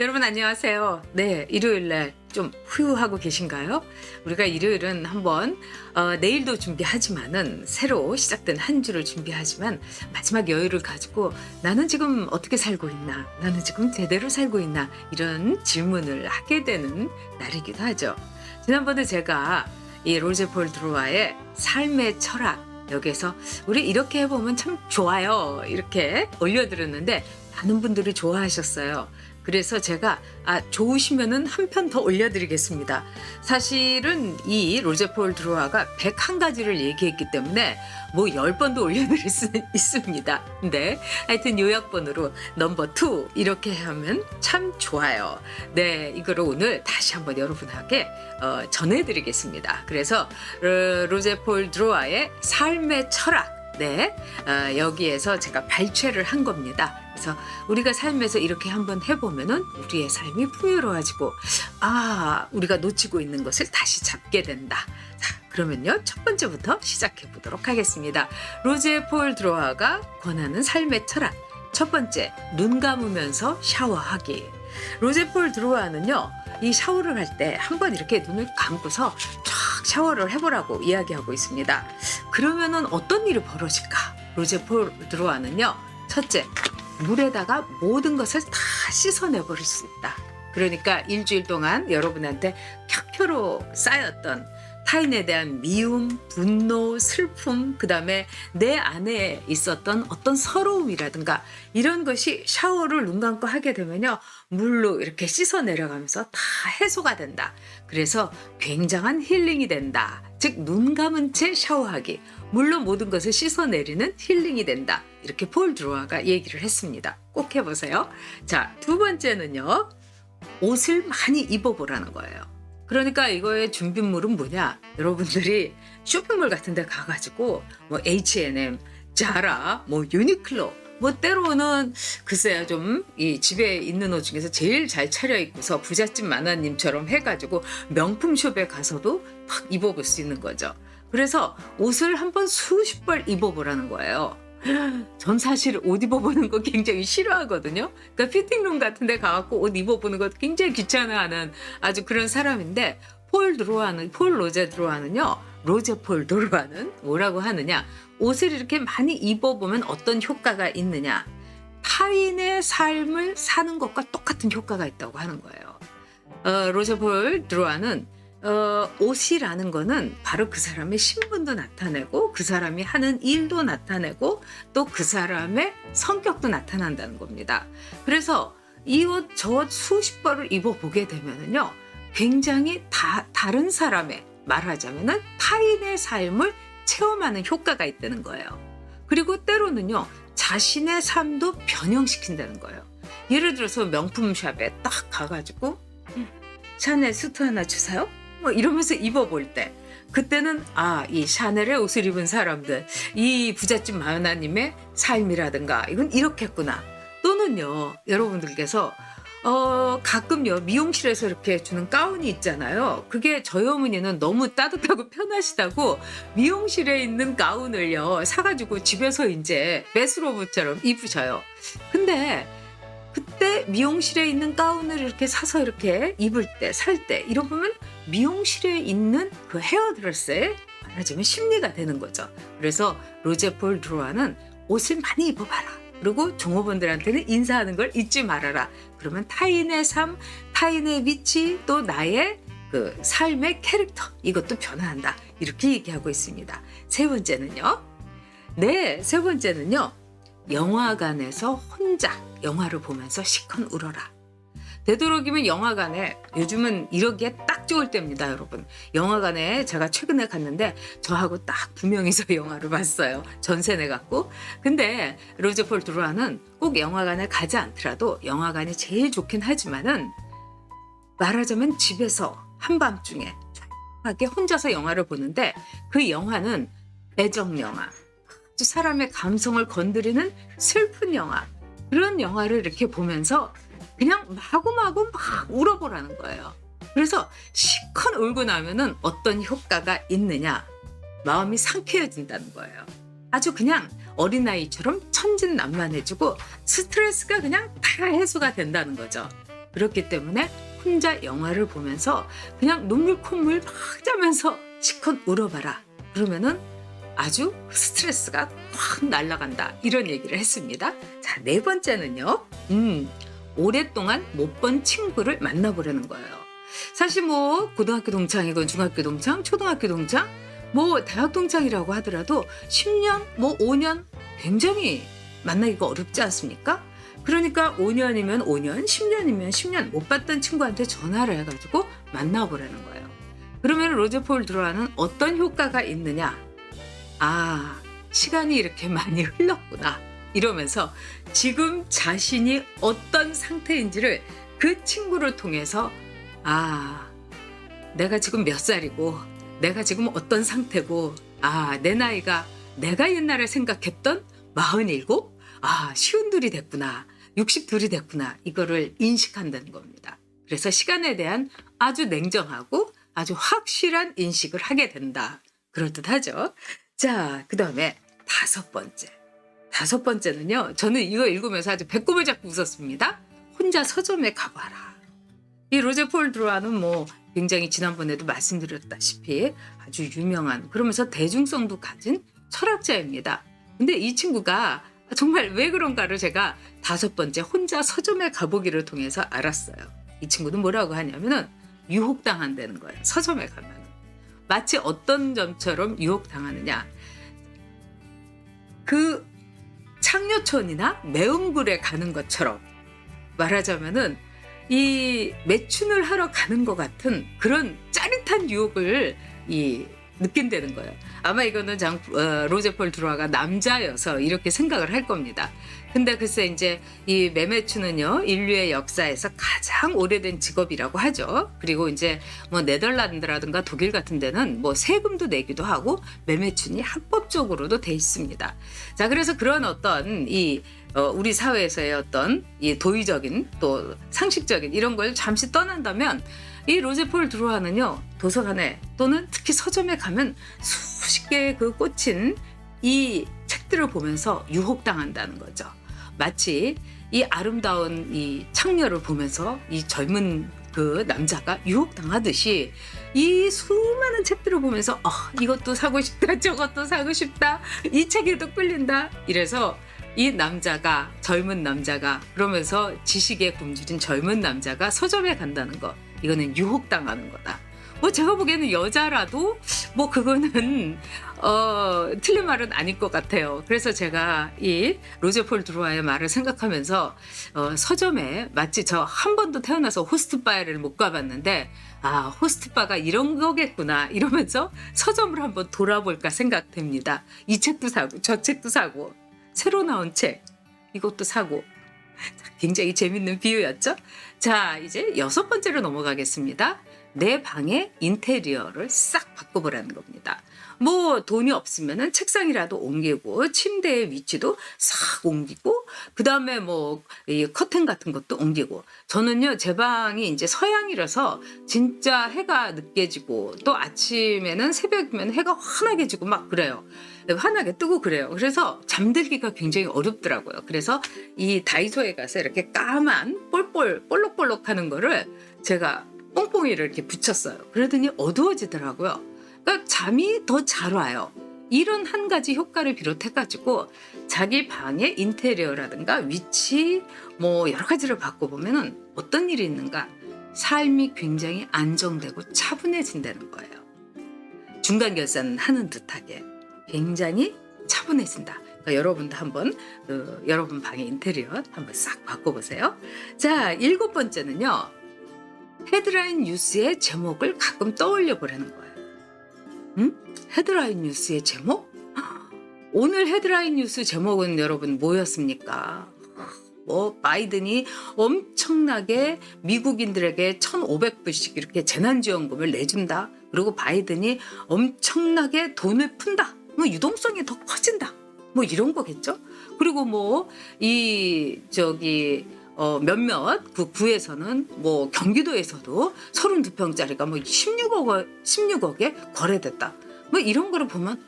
여러분 안녕하세요. 네, 일요일날 좀 후유하고 계신가요? 우리가 일요일은 한번 내일도 준비하지만은 새로 시작된 한 주를 준비하지만 마지막 여유를 가지고 나는 지금 어떻게 살고 있나? 나는 지금 제대로 살고 있나? 이런 질문을 하게 되는 날이기도 하죠. 지난번에 제가 이 로제 폴 드루아의 삶의 철학 여기에서 우리 이렇게 해보면 참 좋아요 이렇게 올려드렸는데 많은 분들이 좋아하셨어요. 그래서 제가 좋으시면은 한 편 더 올려드리겠습니다. 사실은 이 로제 폴 드루아가 101가지를 얘기했기 때문에 뭐 10번도 올려드릴 수 있습니다. 근데 하여튼 요약본으로 넘버 2 이렇게 하면 참 좋아요. 네, 이거를 오늘 다시 한번 여러분에게 전해드리겠습니다. 그래서 로제 폴 드루아의 삶의 철학 네, 여기에서 제가 발췌를 한 겁니다. 그래서 우리가 삶에서 이렇게 한번 해보면은 우리의 삶이 풍요로워지고, 우리가 놓치고 있는 것을 다시 잡게 된다. 자, 그러면요, 첫 번째부터 시작해 보도록 하겠습니다. 로제 폴 드루아가 권하는 삶의 철학. 첫 번째, 눈 감으면서 샤워하기. 로제 폴 드루아는요, 이 샤워를 할 때 한번 이렇게 눈을 감고서 쫙 샤워를 해보라고 이야기하고 있습니다. 그러면은 어떤 일이 벌어질까? 로제 폴 드루아는요, 첫째, 물에다가 모든 것을 다 씻어내버릴 수 있다. 그러니까 일주일 동안 여러분한테 켜켜로 쌓였던 타인에 대한 미움, 분노, 슬픔, 그 다음에 내 안에 있었던 어떤 서러움이라든가 이런 것이 샤워를 눈 감고 하게 되면요, 물로 이렇게 씻어 내려가면서 다 해소가 된다. 그래서 굉장한 힐링이 된다. 즉, 눈 감은 채 샤워하기. 물로 모든 것을 씻어내리는 힐링이 된다. 이렇게 폴 드루아가 얘기를 했습니다. 꼭 해보세요. 자, 두 번째는요, 옷을 많이 입어보라는 거예요. 그러니까 이거의 준비물은 뭐냐? 여러분들이 쇼핑몰 같은 데 가가지고 뭐 H&M, 자라, 뭐 유니클로, 뭐 때로는 글쎄요, 좀 이 집에 있는 옷 중에서 제일 잘 차려입고서 부잣집 마나님처럼 해가지고 명품숍에 가서도 막 입어볼 수 있는 거죠. 그래서 옷을 한번 수십 벌 입어보라는 거예요. 전 사실 옷 입어보는 거 굉장히 싫어하거든요. 그러니까 피팅룸 같은 데 가갖고 옷 입어보는 거 굉장히 귀찮아하는 아주 그런 사람인데, 폴 로제 드루아는요, 로제 폴 드루아는 뭐라고 하느냐, 옷을 이렇게 많이 입어보면 어떤 효과가 있느냐, 타인의 삶을 사는 것과 똑같은 효과가 있다고 하는 거예요. 로제 폴 드루아는 옷이라는 거는 바로 그 사람의 신분도 나타내고 그 사람이 하는 일도 나타내고 또 그 사람의 성격도 나타난다는 겁니다. 그래서 이 옷 저 옷 수십 벌을 입어보게 되면은요, 굉장히 다른 사람의, 말하자면은 타인의 삶을 체험하는 효과가 있다는 거예요. 그리고 때로는요, 자신의 삶도 변형시킨다는 거예요. 예를 들어서 명품샵에 딱 가가지고 샤넬 수트 하나 주세요? 뭐 이러면서 입어볼 때, 그때는 이 샤넬의 옷을 입은 사람들, 이 부잣집 마누라님의 삶이라든가 이건 이렇겠구나. 또는요, 여러분들께서 가끔요, 미용실에서 이렇게 주는 가운이 있잖아요. 그게 저희 어머니는 너무 따뜻하고 편하시다고 미용실에 있는 가운을요 사가지고 집에서 이제 베스로브처럼 입으셔요. 근데 그때 미용실에 있는 가운을 이렇게 사서 이렇게 입을 때, 살 때, 이러면 미용실에 있는 그 헤어드레스에 말하자면 심리가 되는 거죠. 그래서 로제 폴 드루아는 옷을 많이 입어봐라. 그리고 종업원들한테는 인사하는 걸 잊지 말아라. 그러면 타인의 삶, 타인의 위치, 또 나의 그 삶의 캐릭터, 이것도 변화한다. 이렇게 얘기하고 있습니다. 세 번째는요, 영화관에서 혼자 영화를 보면서 시컨 울어라. 되도록이면 영화관에, 요즘은 이러기에 딱 좋을 때입니다, 여러분. 영화관에 제가 최근에 갔는데 저하고 딱 2명이서 영화를 봤어요. 전세 내갖고. 근데 로제 폴 드루아는 꼭 영화관에 가지 않더라도 영화관이 제일 좋긴 하지만은, 말하자면 집에서 한밤중에 조용하게 혼자서 영화를 보는데 그 영화는 애정 영화, 아주 사람의 감성을 건드리는 슬픈 영화, 그런 영화를 이렇게 보면서 그냥 마구마구 막 울어보라는 거예요. 그래서 시컨 울고 나면은 어떤 효과가 있느냐, 마음이 상쾌해진다는 거예요. 아주 그냥 어린아이처럼 천진난만해지고 스트레스가 그냥 다 해소가 된다는 거죠. 그렇기 때문에 혼자 영화를 보면서 그냥 눈물 콧물 막 짜면서 실컷 울어봐라. 그러면은 아주 스트레스가 확 날아간다. 이런 얘기를 했습니다. 자, 네 번째는요. 오랫동안 못 본 친구를 만나보려는 거예요. 사실 뭐 고등학교 동창이건 중학교 동창, 초등학교 동창, 뭐 대학 동창이라고 하더라도 10년, 뭐 5년 굉장히 만나기가 어렵지 않습니까? 그러니까 5년이면 5년, 10년이면 10년 못 봤던 친구한테 전화를 해가지고 만나보라는 거예요. 그러면 로저 폴 드루아는 어떤 효과가 있느냐? 아, 시간이 이렇게 많이 흘렀구나. 이러면서 지금 자신이 어떤 상태인지를 그 친구를 통해서 아, 내가 지금 몇 살이고 내가 지금 어떤 상태고 내 나이가 내가 옛날에 생각했던 47? 쉬운둘이 됐구나. 62이 됐구나. 이거를 인식한다는 겁니다. 그래서 시간에 대한 아주 냉정하고 아주 확실한 인식을 하게 된다. 그럴듯하죠. 자, 그 다음에 다섯 번째는요. 저는 이거 읽으면서 아주 배꼽을 잡고 웃었습니다. 혼자 서점에 가봐라. 이 로저 폴 드루아는 뭐 굉장히 지난번에도 말씀드렸다시피 아주 유명한 그러면서 대중성도 가진 철학자입니다. 근데 이 친구가 정말 왜 그런가를 제가 다섯 번째 혼자 서점에 가보기를 통해서 알았어요. 이 친구는 뭐라고 하냐면은 유혹당한다는 거예요. 서점에 가면. 마치 어떤 점처럼 유혹당하느냐. 그 창녀촌이나 매음굴에 가는 것처럼 말하자면은 이 매춘을 하러 가는 것 같은 그런 짜릿한 유혹을 느낀다는 거예요. 아마 이거는 로저 폴 드루아가 남자여서 이렇게 생각을 할 겁니다. 근데 글쎄 이제 이 매매추는요 인류의 역사에서 가장 오래된 직업이라고 하죠. 그리고 이제 뭐 네덜란드라든가 독일 같은 데는 뭐 세금도 내기도 하고 매매춘이 합법적으로도 돼 있습니다. 자, 그래서 그런 어떤 우리 사회에서의 어떤 이 도의적인 또 상식적인 이런 걸 잠시 떠난다면 이 로저 폴 드루아는요 도서관에 또는 특히 서점에 가면 수십 개의 그 꽂힌 이 책들을 보면서 유혹당한다는 거죠. 마치 이 아름다운 이 창녀를 보면서 이 젊은 그 남자가 유혹당하듯이 이 수많은 책들을 보면서 이것도 사고 싶다, 저것도 사고 싶다, 이 책에도 끌린다. 이래서 이 남자가 젊은 남자가 그러면서 지식에 굶주린 젊은 남자가 서점에 간다는 거, 이거는 유혹당하는 거다. 뭐 제가 보기에는 여자라도 뭐 그거는 틀린 말은 아닐 것 같아요. 그래서 제가 이 로저 폴 드루아의 말을 생각하면서 서점에 마치 저 한 번도 태어나서 호스트바를 못 가봤는데 호스트바가 이런 거겠구나 이러면서 서점을 한번 돌아볼까 생각됩니다. 이 책도 사고 저 책도 사고 새로 나온 책 이것도 사고 굉장히 재밌는 비유였죠. 자, 이제 여섯 번째로 넘어가겠습니다. 내 방의 인테리어를 싹 바꿔보라는 겁니다. 뭐 돈이 없으면은 책상이라도 옮기고 침대의 위치도 싹 옮기고 그 다음에 뭐 이 커튼 같은 것도 옮기고 저는요 제 방이 이제 서양이라서 진짜 해가 늦게 지고 또 아침에는 새벽이면 해가 환하게 지고 막 그래요. 환하게 뜨고 그래요. 그래서 잠들기가 굉장히 어렵더라고요. 그래서 이 다이소에 가서 이렇게 까만 볼록볼록 하는 거를 제가 뽕뽕이를 이렇게 붙였어요. 그러더니 어두워지더라고요. 그러니까 잠이 더 잘 와요. 이런 한 가지 효과를 비롯해가지고 자기 방의 인테리어라든가 위치 뭐 여러 가지를 바꿔보면 어떤 일이 있는가 삶이 굉장히 안정되고 차분해진다는 거예요. 중간 결산하는 듯하게 굉장히 차분해진다. 그러니까 여러분도 한번 여러분 방의 인테리어 한번 싹 바꿔보세요. 자, 일곱 번째는요. 헤드라인 뉴스의 제목을 가끔 떠올려 보라는 거예요. 헤드라인 뉴스의 제목? 오늘 헤드라인 뉴스 제목은 여러분 뭐였습니까? 뭐 바이든이 엄청나게 미국인들에게 1,500불씩 이렇게 재난지원금을 내준다. 그리고 바이든이 엄청나게 돈을 푼다. 뭐 유동성이 더 커진다. 뭐 이런 거겠죠? 그리고 뭐 몇몇 그 구에서는 뭐 경기도에서도 32평짜리가 뭐 16억에 거래됐다. 뭐 이런 거를 보면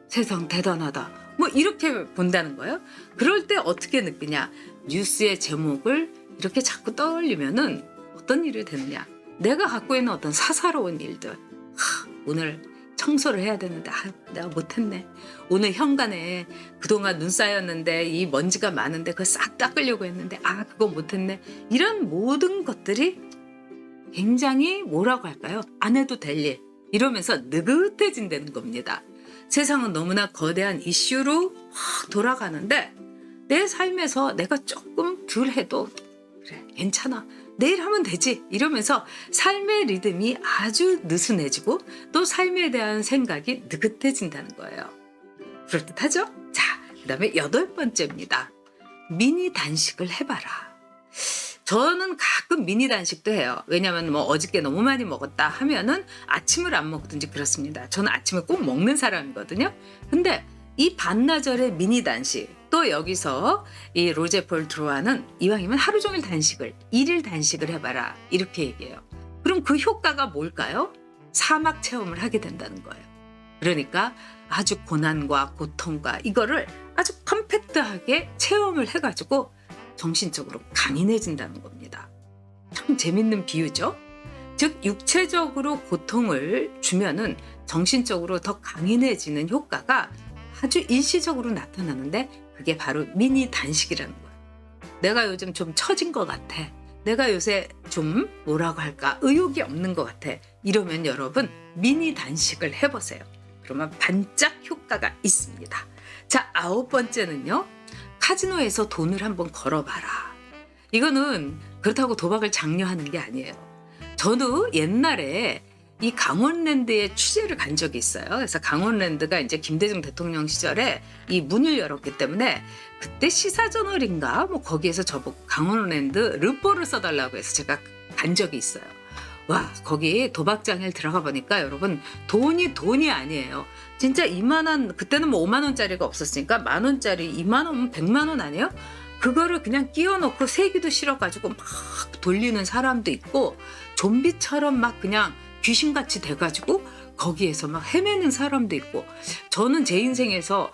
세상 대단하다. 뭐 이렇게 본다는 거예요. 그럴 때 어떻게 느끼냐? 뉴스의 제목을 이렇게 자꾸 떠올리면은 어떤 일이 되느냐. 내가 갖고 있는 어떤 사사로운 일들. 오늘 청소를 해야 되는데 내가 못했네. 오늘 현관에 그동안 눈 쌓였는데 이 먼지가 많은데 그거 싹 닦으려고 했는데 그거 못했네. 이런 모든 것들이 굉장히 뭐라고 할까요? 안 해도 될 일. 이러면서 느긋해진다는 겁니다. 세상은 너무나 거대한 이슈로 돌아가는데 내 삶에서 내가 조금 덜 해도 그래 괜찮아. 내일 하면 되지. 이러면서 삶의 리듬이 아주 느슨해지고 또 삶에 대한 생각이 느긋해진다는 거예요. 그럴듯하죠? 자, 그 다음에 8번째입니다. 미니 단식을 해봐라. 저는 가끔 미니 단식도 해요. 왜냐하면 어저께 너무 많이 먹었다 하면은 아침을 안 먹든지 그렇습니다. 저는 아침을 꼭 먹는 사람이거든요. 근데 이 반나절의 미니 단식, 또 여기서 이 로제 폴 드로아는 이왕이면 하루 종일 단식을, 1일 단식을 해봐라 이렇게 얘기해요. 그럼 그 효과가 뭘까요? 사막 체험을 하게 된다는 거예요. 그러니까 아주 고난과 고통과 이거를 아주 컴팩트하게 체험을 해가지고 정신적으로 강인해진다는 겁니다. 참 재밌는 비유죠? 즉 육체적으로 고통을 주면은 정신적으로 더 강인해지는 효과가 아주 일시적으로 나타나는데 그게 바로 미니 단식이라는 거예요. 내가 요즘 좀 처진 것 같아. 내가 요새 좀 뭐라고 할까 의욕이 없는 것 같아. 이러면 여러분 미니 단식을 해보세요. 그러면 반짝 효과가 있습니다. 자, 9번째는요. 카지노에서 돈을 한번 걸어봐라. 이거는 그렇다고 도박을 장려하는 게 아니에요. 저도 옛날에 이 강원랜드에 취재를 간 적이 있어요. 그래서 강원랜드가 이제 김대중 대통령 시절에 이 문을 열었기 때문에 그때 시사저널인가 거기에서 저보고 강원랜드 르포를 써달라고 해서 제가 간 적이 있어요. 와, 거기 도박장에 들어가 보니까 여러분 돈이 아니에요. 진짜 이만한, 그때는 5만 원짜리가 없었으니까 1만 원짜리 2만 원, 100만 원 아니에요? 그거를 그냥 끼워놓고 세기도 싫어가지고 막 돌리는 사람도 있고 좀비처럼 막 그냥 귀신같이 돼가지고 거기에서 막 헤매는 사람도 있고, 저는 제 인생에서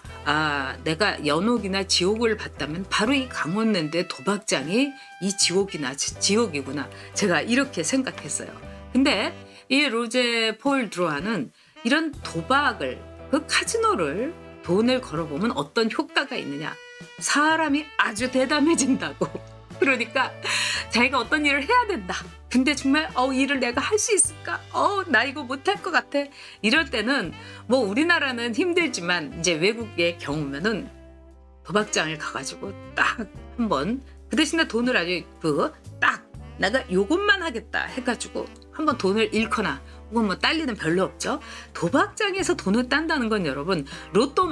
내가 연옥이나 지옥을 봤다면 바로 이 강원랜드의 도박장이 이 지옥이구나. 제가 이렇게 생각했어요. 근데 이 로제 폴 드로아는 이런 도박을, 그 카지노를 돈을 걸어보면 어떤 효과가 있느냐. 사람이 아주 대담해진다고. 그러니까 자기가 어떤 일을 해야 된다. 근데 정말 일을 내가 할 수 있을까? 나 이거 못할 것 같아. 이럴 때는 우리나라는 힘들지만 이제 외국의 경우면은 도박장을 가가지고 딱 한번 그 대신에 돈을 아주 딱 내가 요것만 하겠다 해가지고 한번 돈을 잃거나 혹은 딸리는 별로 없죠. 도박장에서 돈을 딴다는 건 여러분 로또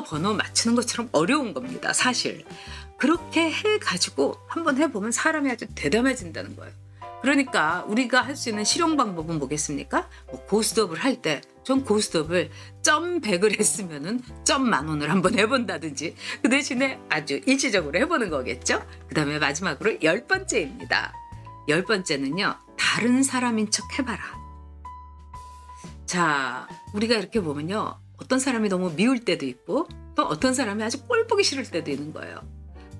번호 맞추는 것처럼 어려운 겁니다. 사실. 그렇게 해가지고 한번 해보면 사람이 아주 대담해진다는 거예요. 그러니까 우리가 할 수 있는 실용 방법은 뭐겠습니까? 고스톱을 할 때 전 고스톱을 점 100을 했으면은 점 10,000원을 한번 해본다든지 그 대신에 아주 일시적으로 해보는 거겠죠. 그 다음에 마지막으로 10번째입니다. 10번째는요. 다른 사람인 척 해봐라. 자, 우리가 이렇게 보면요. 어떤 사람이 너무 미울 때도 있고 또 어떤 사람이 아주 꼴 보기 싫을 때도 있는 거예요.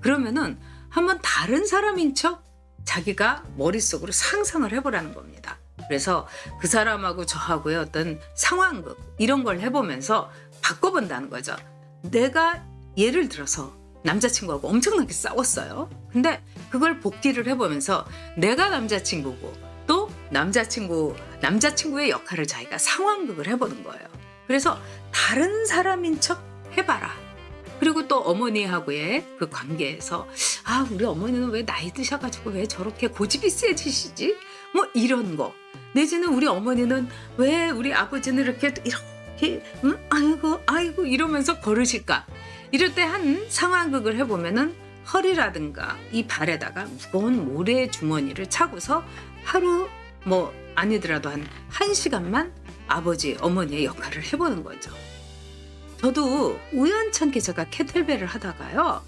그러면은 한번 다른 사람인 척 자기가 머릿속으로 상상을 해보라는 겁니다. 그래서 그 사람하고 저하고의 어떤 상황극 이런 걸 해보면서 바꿔본다는 거죠. 내가 예를 들어서 남자친구하고 엄청나게 싸웠어요. 근데 그걸 복기를 해보면서 내가 남자친구고 또 남자친구의 역할을 자기가 상황극을 해보는 거예요. 그래서 다른 사람인 척 해봐라. 그리고 또 어머니하고의 그 관계에서 우리 어머니는 왜 나이 드셔가지고 왜 저렇게 고집이 세지시지? 이런 거. 내지는 우리 어머니는 왜 우리 아버지는 이렇게 아이고 이러면서 걸으실까? 이럴 때 한 상황극을 해보면은 허리라든가 이 발에다가 무거운 모래 주머니를 차고서 하루 아니더라도 한 1시간만 아버지 어머니의 역할을 해보는 거죠. 저도 우연찮게 제가 캐틀벨을 하다가요.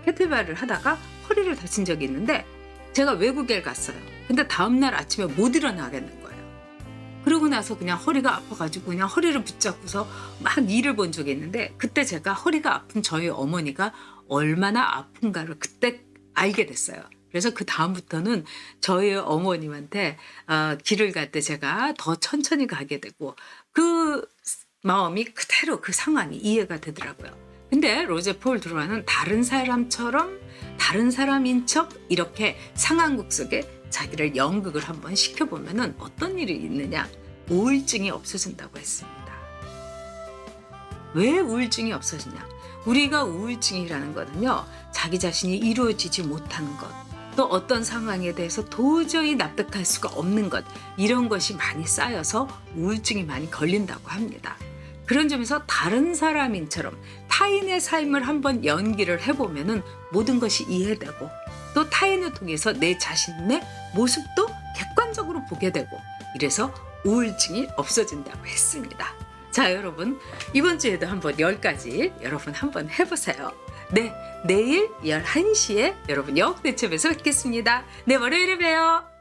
캐틀벨을 하다가 허리를 다친 적이 있는데 제가 외국에 갔어요. 근데 다음날 아침에 못 일어나겠는 거예요. 그러고 나서 그냥 허리가 아파가지고 그냥 허리를 붙잡고서 막 일을 본 적이 있는데 그때 제가 허리가 아픈 저희 어머니가 얼마나 아픈가를 그때 알게 됐어요. 그래서 그 다음부터는 저희 어머님한테 길을 갈 때 제가 더 천천히 가게 되고 그 마음이 그대로 그 상황이 이해가 되더라고요. 근데 로제 폴 드루아는 다른 사람처럼 다른 사람인 척 이렇게 상황극 속에 자기를 연극을 한번 시켜보면은 어떤 일이 있느냐? 우울증이 없어진다고 했습니다. 왜 우울증이 없어지냐? 우리가 우울증이라는 거는요, 자기 자신이 이루어지지 못하는 것, 또 어떤 상황에 대해서 도저히 납득할 수가 없는 것, 이런 것이 많이 쌓여서 우울증이 많이 걸린다고 합니다. 그런 점에서 다른 사람인처럼 타인의 삶을 한번 연기를 해보면은 모든 것이 이해되고 또 타인을 통해서 내 자신의 모습도 객관적으로 보게 되고 이래서 우울증이 없어진다고 했습니다. 자, 여러분 이번 주에도 한번 10가지 여러분 한번 해보세요. 네, 내일 11시에 여러분 역대첩에서 뵙겠습니다. 네, 월요일에 봬요.